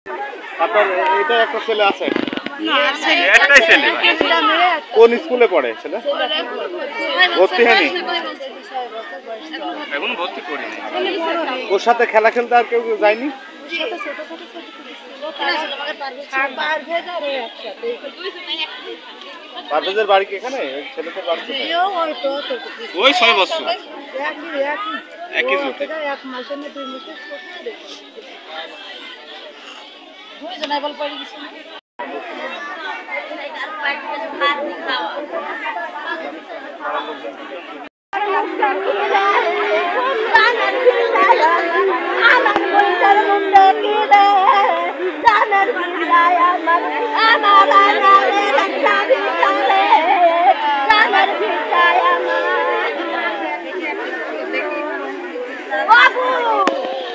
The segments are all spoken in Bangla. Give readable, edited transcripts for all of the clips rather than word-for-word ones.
আপনার এটা একটা ছেলে আছে? একটাই ছেলে। কোন স্কুলে পড়ে ছেলে? ভর্তি হয়নি? এখন ভর্তি করিনি। ওর সাথে খেলা খেলতে আর কেউ যায়নি? পারভেজের বাড়ি কি এখানে? ছেলেদের বাড়ি ওই 6 বছর একই জুটে।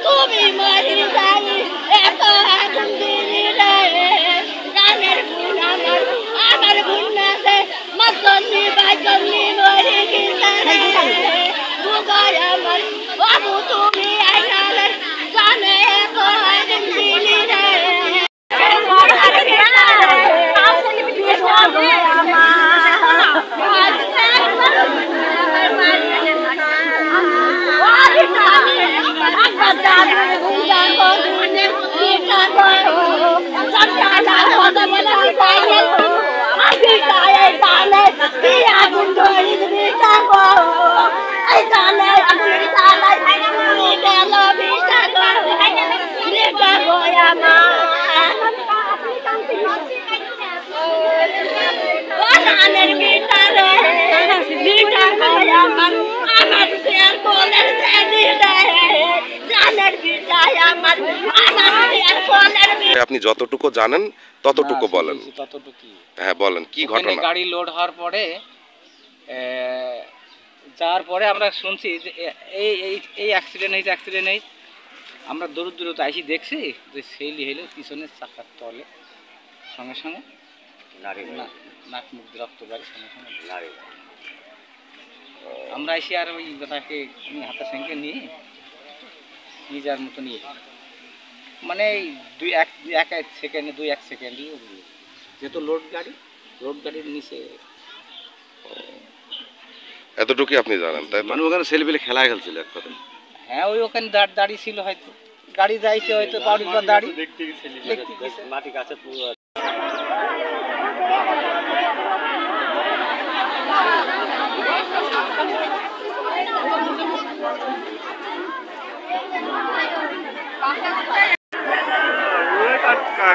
তুমি মারি যাই এত আগুন দিলি রে গানের গুণ আমার গুণ না দে মতনি বাইকনি মরি গিলা রে বুগার আমার বাবু তুমি আইনালে জানে এত আগুন দিলি রে আপনি যতটুকু জানেন ততটুকু বলেন। হ্যাঁ বলেন কি ঘটনা। গাড়ি লোড হওয়ার পরে যাওয়ার পরে আমরা শুনছি যে এই অ্যাক্সিডেন্ট হয়েছে। আমরা দূরত আইসি দেখছি যে সেইলি হইলো পিছনের চাকার তলে সঙ্গে সঙ্গে নাক মুখ রক্ত বাড়ি সঙ্গে সঙ্গে আমরা আইসি আর ওই তাকে হাতের সঙ্গে নিয়ে যাওয়ার মতো নিয়ে মানে এক সেকেন্ডই যেহেতু লোড গাড়ির নিচে এতটুকু আপনি জানেন তাই? মানে ওখানে ছেলেপেলে খেলা খেলছিল এক কথা। হ্যাঁ ওই ওখানে দাঁড়িয়ে ছিল হয়তো গাড়ি যাইছে হয়তো পাউডির পর দাঁড়ি মাটি গাছে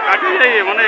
কাটি যাই মানে